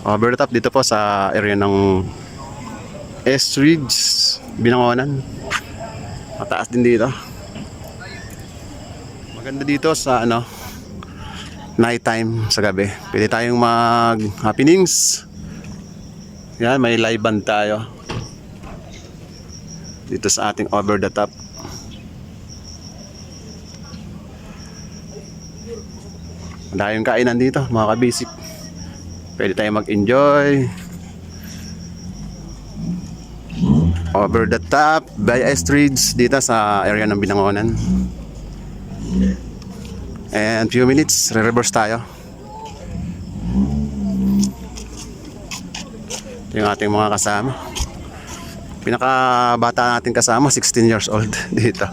Over the top dito po sa area ng Estridge, Binangonan. Mataas din dito. Maganda dito sa night time sa gabi. Pwede tayong mag happenings. Yan, may live band tayo dito sa ating over the top. Madayong kainan dito mga kabisik. Pwede tayong mag-enjoy. Over the top by Estridge dito sa area ng Binangonan. And few minutes, re-reverse tayo. Ito yung ating mga kasama. Pinakabata natin kasama, 16 years old dito.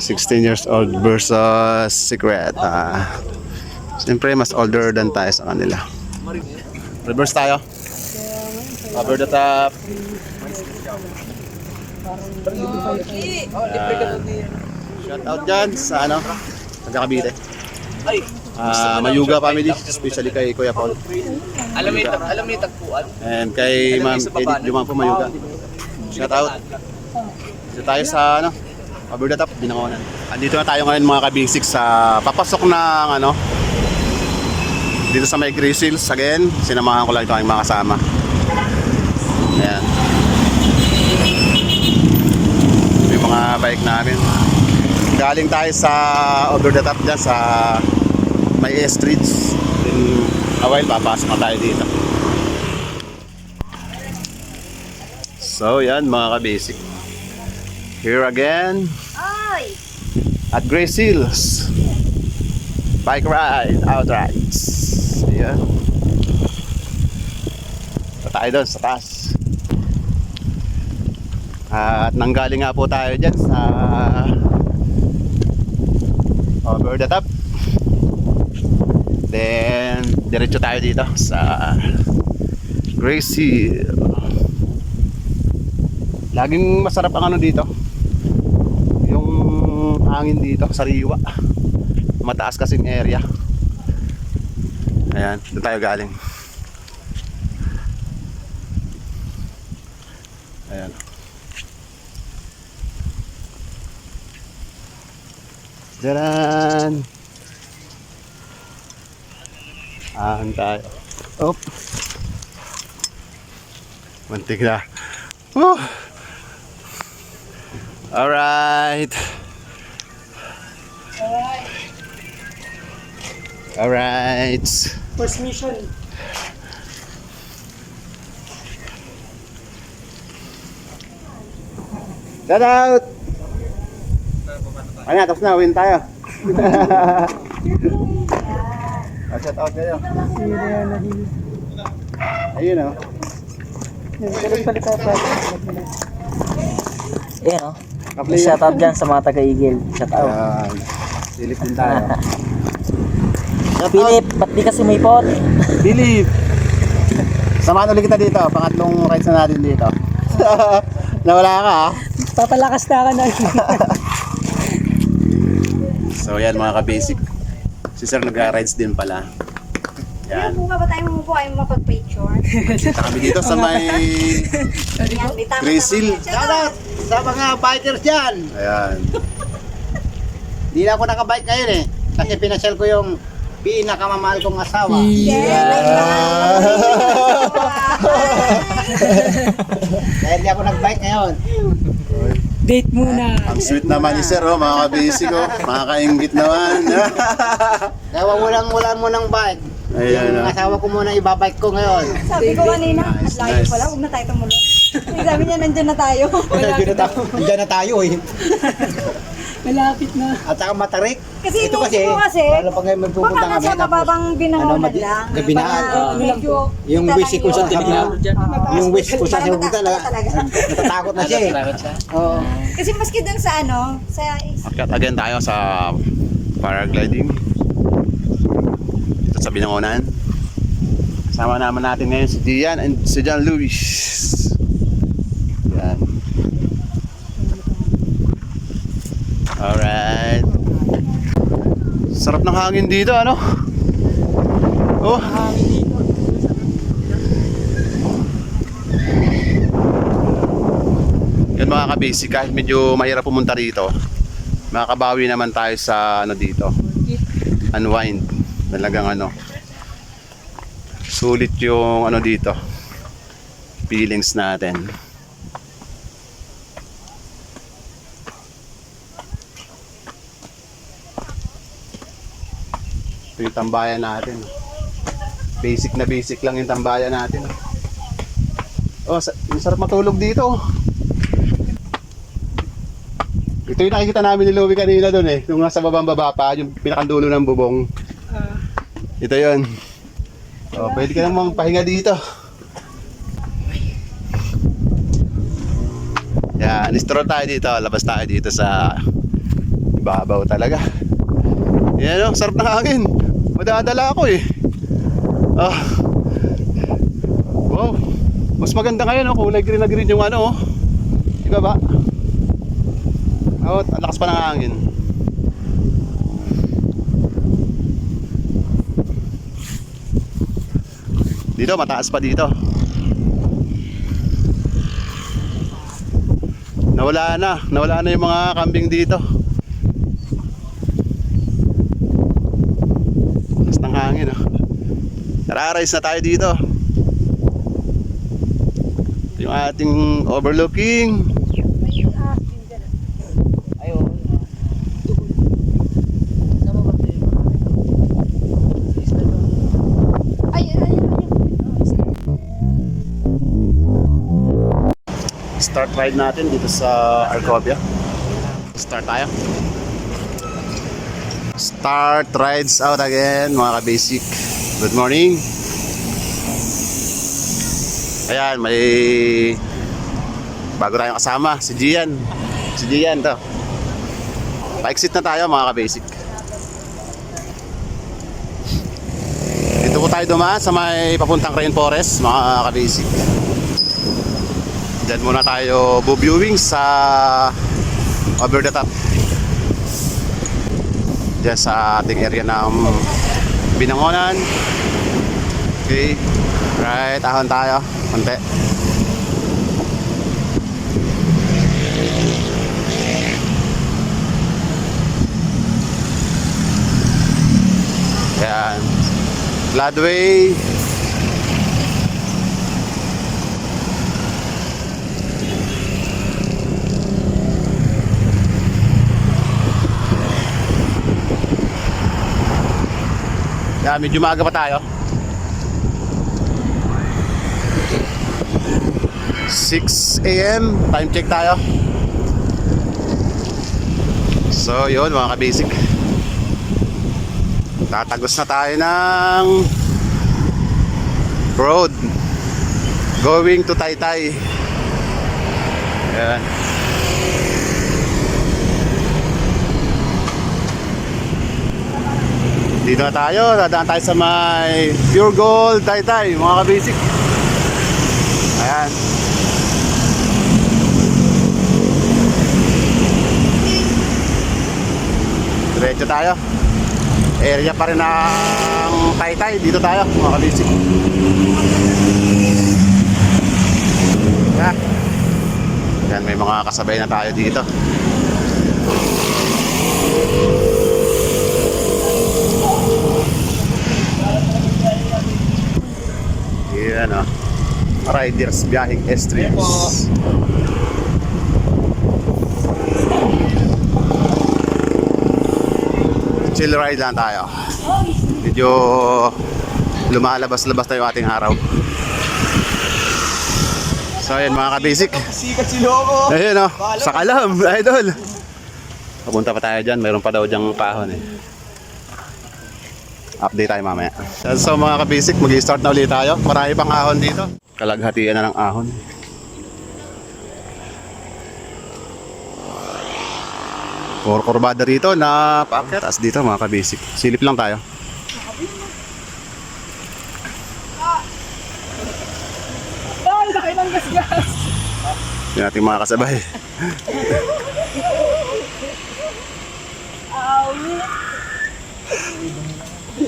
16 years old versus Secret. Siyempre, mas older than tayo sa kanila. Reverse tayo. Over the top. Shout out dyan sa Cavite. Mayuga family, especially kay Kuya Paul. Alam mo yung tagpuan? And kay Ma'am Edith Duman po Mayuga. Shout out. Dito tayo sa over the top, Binangonan. Andito na tayo ngayon mga kabisik sa papasok ng dito sa may Grizzles again. Sinamahan ko lang ito ang mga kasama. Ayan. May mga bike namin. Galing tayo sa over the top dyan sa may Estridge. In a while papasok na tayo dito. So yan mga kabasic. Here again at Grace Hills. Bike ride, outrides. Ayan. Tayo doon sa taas. At nanggaling nga po tayo dyan sa over the top. Then diretso tayo dito sa Grace Hill. Laging masarap ang dito. Yung hangin dito, sariwa. Mataas kasing area. Ayan, doon tayo galing. Ayan. Diyan. Ahan tayo. Op. Mantik na. Woo. Alright. Alright. First mission. Shout out! Ano, tapos na, win tayo. Shout out kayo. Ayun o. Ayan o. Shout out dyan sa mga taga-Eagle. Shout out. Silip din tayo. Philip, ba't di ka sumipot? Philip! Samahan ulit kita dito. Pangatlong rides na natin dito. Nawala ka ha? Papalakas na ka na. So yan mga ka-basic. Si Sir nag-rides din pala. Yan. Kung ba tayo mumupo ay mapag-picture? Kita kami dito sa may Grace Hill. Shoutout sa mga bikers dyan. Ayan. Hindi na ako nakabike ngayon eh. Kasi pinasyal ko yung pinakamamahal kong asawa. Dahil di ako nagbike ngayon. Date muna. Ang sweet naman ni Sir, mga ka-basic ko. Makakaingit naman. Kaya wala mo ng bike. Ayan, Yung asawa ko muna ibabike ko ngayon. Sabi ko kanina, Nice, layo nice. pala, huwag na tayo tumulong. Sabi niya, nandyan na tayo. Diyan na tayo eh. Malapit na. At saka matarik. Kasi Ito iniisip ko kasi, lalo pag may pupunta baka kami. nasa mababang binangonan madi- lang. gabinaan. Para medyo Yung kita wish lang ko sa yun. yung wish ko sa Parang pupunta matakot talaga. natatakot na siya eh. Oo. Kasi maski dun sa sa Akyat again tayo sa paragliding. Dito sa Binangonan. Kasama naman natin ngayon si Dian and si John Luis. Yan. Alright. Sarap ng hangin dito, ano? Oh. basic, kahit medyo mahirap pumunta rito, makakabawi naman tayo sa ano dito. Unwind. Talagang ano. Sulit yung ano dito. Feelings natin. Ito yung tambayan natin. Basic na basic lang yung tambayan natin. Oh, ang sarap matulog dito. Ito yung nakikita namin ni Louie kanina doon eh. Yung nasa babang baba pa, yung pinakandulo ng bubong. Ito yun. Oh, pwede ka namang pahinga dito. Yan, stroll tayo dito. Labas tayo dito sa ibabaw talaga. Yan o, sarap ng hangin. Madadala ako eh. Ah. Wow. Mas maganda ngayon oh, kulay green na green yung ano oh. Diba ba? Oh, ang lakas pa ng hangin. Dito, mataas pa dito. Nawala na yung mga kambing dito. Lakas ng hangin oh. Tara-rise na tayo dito. Yung ating overlooking. Start ride natin dito sa Arcovia. Start tayo. Start rides out again mga ka-basic. Good morning. Ayan, may bago tayong kasama, si Gian. Si Gian to. Pa-exit na tayo mga ka-basic. Dito po tayo dumaan sa may papuntang Rainforest mga ka-basic. Diyan muna tayo viewing sa over the top. Diyan sa ating area ng Binangonan. Okay. Right, ahon tayo. Konti. Ayan. Gladway. Yeah, medyo maaga pa tayo. 6 AM, time check tayo. So yun mga ka-basic, tatagos na tayo ng road going to Taytay. Ayan. Dito na tayo, dadaan tayo sa may Pure Gold Taytay mga ka-basic. Ayan. Diretso tayo. Area pa rin ng Taytay. Dito tayo mga ka-basic. Ayan, may mga kasabay na tayo dito. Yan o. Riders biyahing S-Streams. Chill ride lang tayo. Medyo lumalabas-labas tayo ating araw. So ayan mga ka-basic. Sikat si Loco. Ayun o. Sa Kalam, idol. Papunta pa tayo dyan. Mayroon pa daw dyang pahon eh. Update tayo mamaya. So mga ka-basic, mag-i-start na ulit tayo. Marami pang ahon dito. Kalaghatian na ng ahon. Kurbada rito na paakyat. As dito mga ka-basic. Silip lang tayo. Ay, laki ng gas-gas! Yung ating mga kasabay.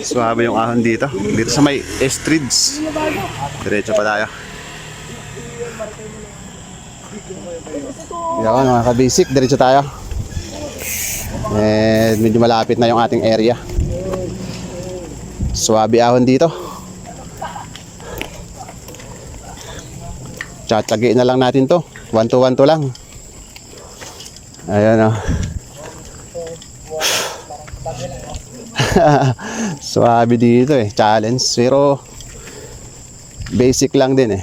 Suwabe yung ahon dito. Dito sa may Estridge. Diretso pa tayo. Yan mga ka-basic, diretso tayo. And medyo malapit na yung ating area. Swabe ahon dito. Tsatsagin na lang natin to. 1 to 1 to lang. Ayan o. Swabe dito eh. Challenge. Pero basic lang din eh.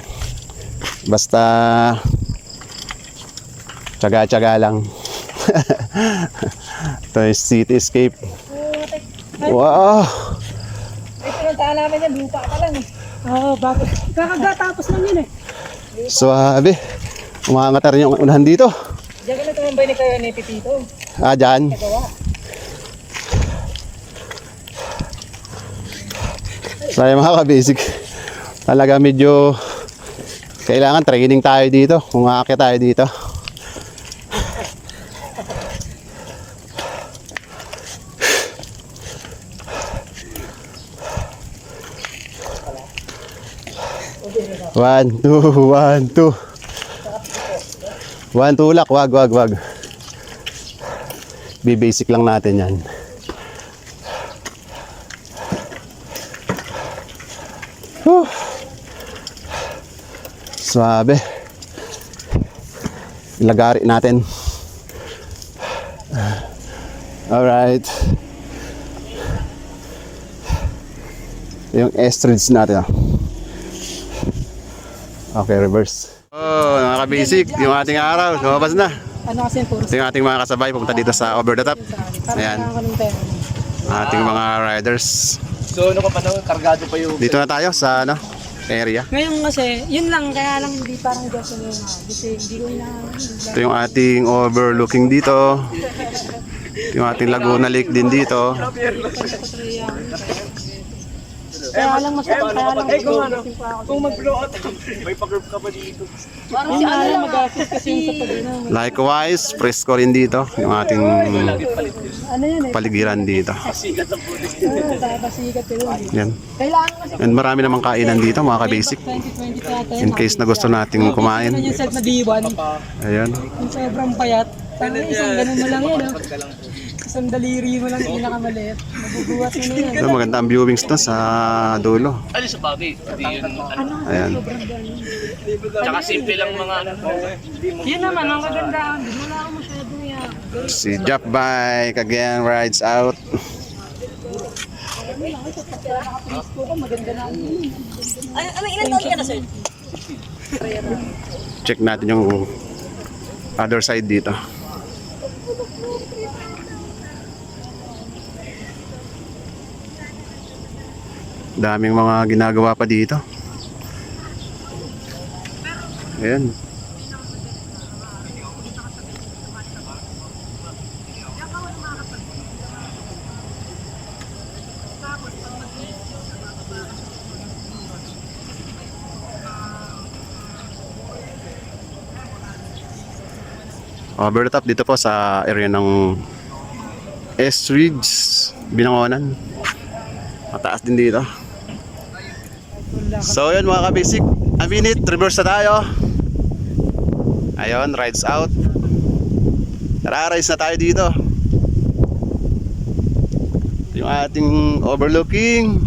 Basta tsaga-tsaga lang. Ito yung cityscape. Wow! Ay, pinuntaan namin yan, lupa pa lang eh. Oo, bakit? Kakagatapos lang yun eh. Swabe. Umangat na rin yung unahan dito. Diyan ka na tumambay ni kayo ni Pipito. Ah, dyan. So yung mga ka-basic, talaga medyo kailangan training tayo dito. Kung aakyat tayo dito. One, two. One, tulak. Wag. Basic lang natin yan. Whew. Swabe. Ilagari natin. Alright. Yung estrich natin. Okay, reverse. Oh, mga ka-basic, yung ating araw, lumabas na. Ano kasi yung puro Ito yung ating mga kasabay pumunta dito sa Over the Top. Ayan, ating mga riders. So, ano pa panahon, kargado pa yung... Dito na tayo sa ano, area. Ngayon kasi, yun lang, kaya lang hindi parang Diyos na yun. Kasi hindi ko Ito yung ating overlooking dito. Yung ating Laguna Lake din dito. Kaya lang kung mag-blow out May pag-group ka pa dito. parang si ano mag-assist kasi yung sa pag-inom. Likewise, fresco rin dito. Yung ating Ano yun eh, paligiran dito. Sigat sa pulis. babasigat yun. Yan. Kailangan kasi And marami namang kainan dito mga ka-basic. 2020 yata yun. In case na gusto nating kumain. Ano yung set na B1, Ayan. yung sobrang payat. Parang isang ganun mo lang yun. Isang daliri mo lang pinakamaliit. Mabubuhat mo na yun. Ito, maganda ang viewings to sa dulo. Ano sa bagay? Hindi yun. Ayan. Tsaka simple lang mga ano. Yun naman, ang kagandahan. Di mo lang ako masyado yan. Si Jap Bike again rides out. Ano ilan taon ka na, sir? Check natin yung other side dito. Daming mga ginagawa pa dito. Ayan. Over the Top dito po sa area ng Estridge, Binangonan. Mataas din dito. So yun mga ka-basic, a minute, reverse na tayo. Ayun, rides out. Tara-rides na tayo dito. Yung ating overlooking.